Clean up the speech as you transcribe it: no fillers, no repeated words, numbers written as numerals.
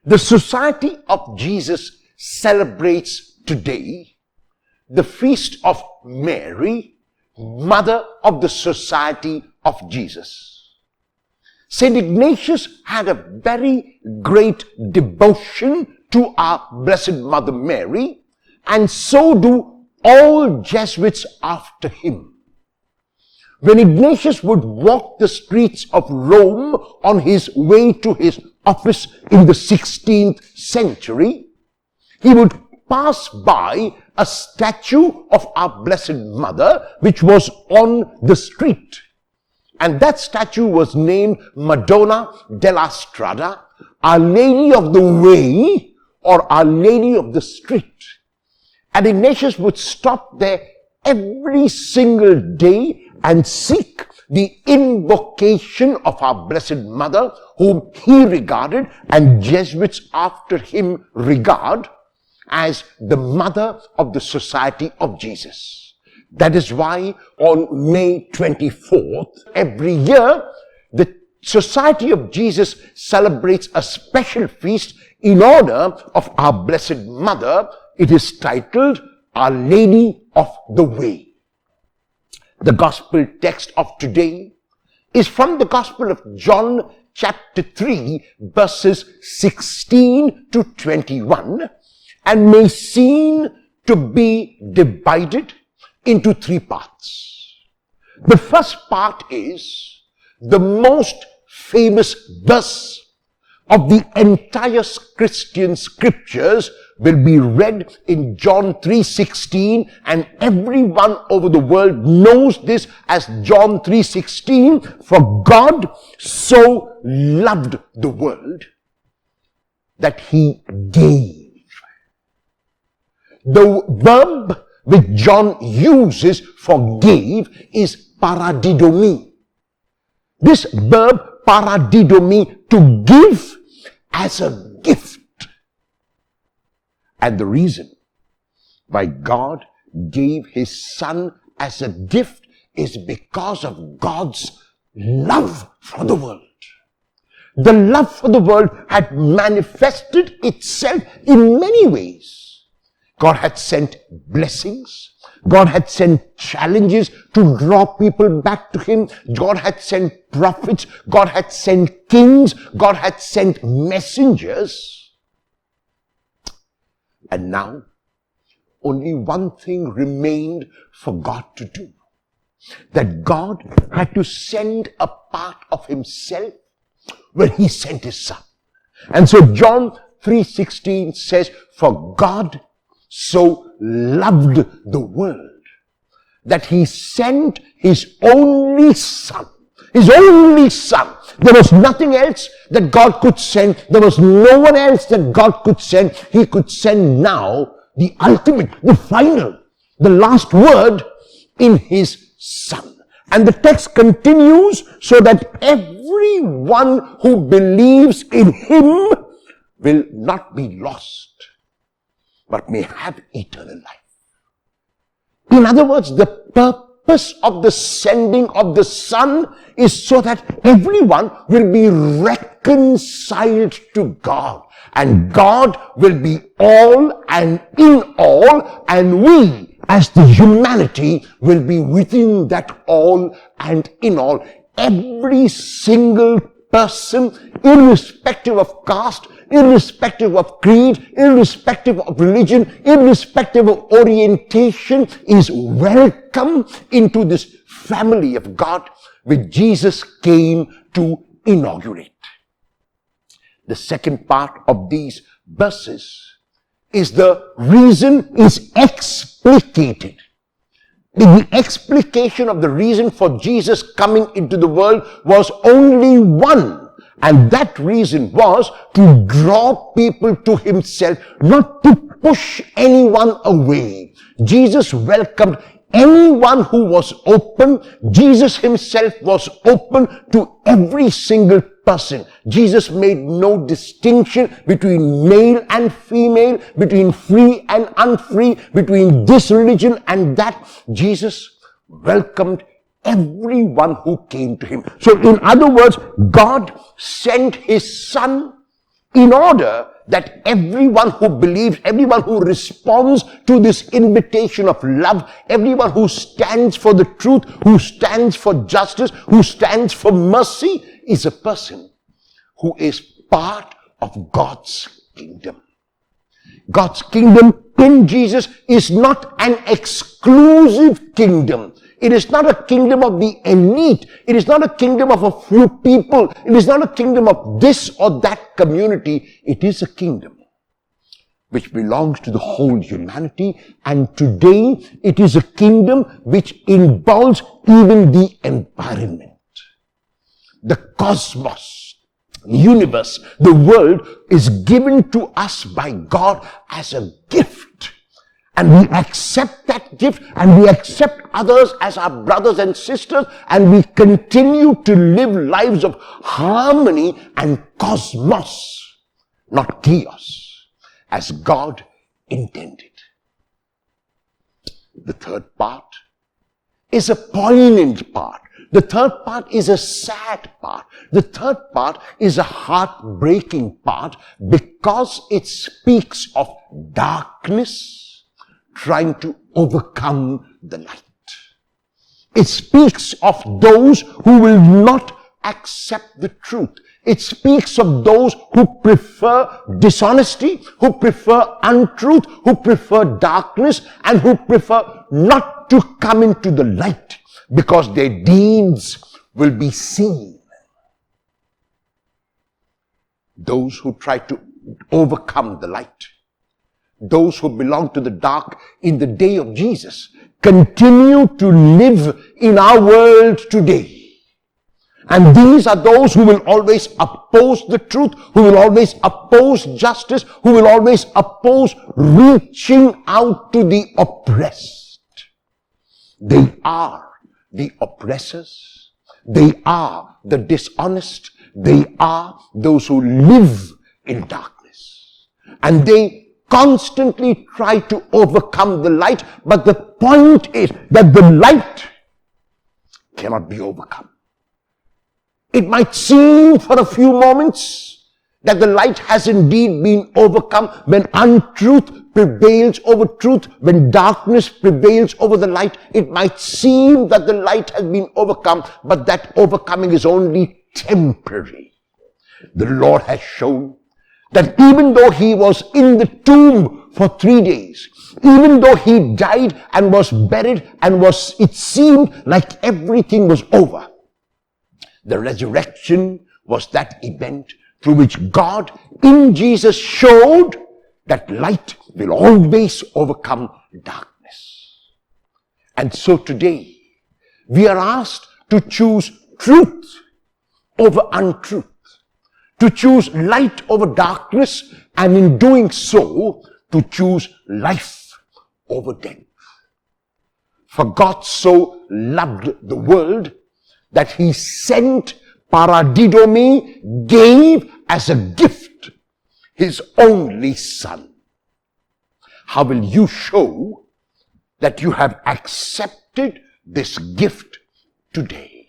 The Society of Jesus celebrates today the feast of Mary, mother of the Society of Jesus. St. Ignatius had a very great devotion to our Blessed Mother Mary, and so do all Jesuits after him. When Ignatius would walk the streets of Rome on his way to his office in the 16th century, he would pass by a statue of our Blessed Mother which was on the street. And that statue was named Madonna della Strada, Our Lady of the Way, or Our Lady of the Street. And Ignatius would stop there every single day and seek the invocation of our Blessed Mother, whom he regarded and Jesuits after him regard as the mother of the Society of Jesus. That is why on May 24th, every year, the Society of Jesus celebrates a special feast in honor of our Blessed Mother. It is titled Our Lady of the Way. The Gospel text of today is from the Gospel of John chapter 3 verses 16 to 21 and may seem to be divided into three parts. The first part is the most famous verse of the entire Christian scriptures will be read in John 3:16, and everyone over the world knows this as John 3:16. For God so loved the world that he gave. The verb which John uses for gave is paradidomi. This verb paradidomi, to give as a gift. And the reason why God gave his Son as a gift is because of God's love for the world. The love for the world had manifested itself in many ways. God had sent blessings. God had sent challenges to draw people back to him. God had sent prophets. God had sent kings. God had sent messengers. And now, only one thing remained for God to do. That God had to send a part of himself when he sent his Son. And so John 3:16 says, for God so loved the world that he sent his only Son. His only Son. There was nothing else that God could send. There was no one else that God could send. He could send now the ultimate, the final, the last word in his Son. And the text continues so that everyone who believes in him will not be lost, but may have eternal life. In other words, the purpose of the sending of the Son is so that everyone will be reconciled to God. And God will be all and in all, and we as the humanity will be within that all and in all. Every single person, irrespective of caste, irrespective of creed, irrespective of religion, irrespective of orientation, is welcome into this family of God which Jesus came to inaugurate. The second part of these verses is the reason is explicated. The explication of the reason for Jesus coming into the world was only one. And that reason was to draw people to himself, not to push anyone away. Jesus welcomed anyone who was open. Jesus himself was open to every single person. Jesus made no distinction between male and female, between free and unfree, between this religion and that. Jesus welcomed everyone who came to him. So in other words, God sent his Son in order that everyone who believes, everyone who responds to this invitation of love, everyone who stands for the truth, who stands for justice, who stands for mercy, is a person who is part of God's kingdom. God's kingdom in Jesus is not an exclusive kingdom. It is not a kingdom of the elite. It is not a kingdom of a few people. It is not a kingdom of this or that community. It is a kingdom which belongs to the whole humanity. And today it is a kingdom which involves even the environment, the cosmos, the universe, the world is given to us by God as a gift. And we accept that gift, and we accept others as our brothers and sisters, and we continue to live lives of harmony and cosmos, not chaos, as God intended. The third part is a poignant part. The third part is a sad part. The third part is a heartbreaking part because it speaks of darkness trying to overcome the light. It speaks of those who will not accept the truth. It speaks of those who prefer dishonesty, who prefer untruth, who prefer darkness, and who prefer not to come into the light because their deeds will be seen. Those who try to overcome the light, those who belong to the dark in the day of Jesus, continue to live in our world today. And these are those who will always oppose the truth, who will always oppose justice, who will always oppose reaching out to the oppressed. They are the oppressors. They are the dishonest. They are those who live in darkness. And they constantly try to overcome the light, but the point is that the light cannot be overcome. It might seem for a few moments that the light has indeed been overcome when untruth prevails over truth, when darkness prevails over the light. It might seem that the light has been overcome, but that overcoming is only temporary. The Lord has shown that even though he was in the tomb for 3 days, even though he died and was buried and it seemed like everything was over, the resurrection was that event through which God in Jesus showed that light will always overcome darkness. And so today, we are asked to choose truth over untruth, to choose light over darkness, and in doing so, to choose life over death. For God so loved the world that he sent, paradidomi, gave as a gift his only Son. How will you show that you have accepted this gift today?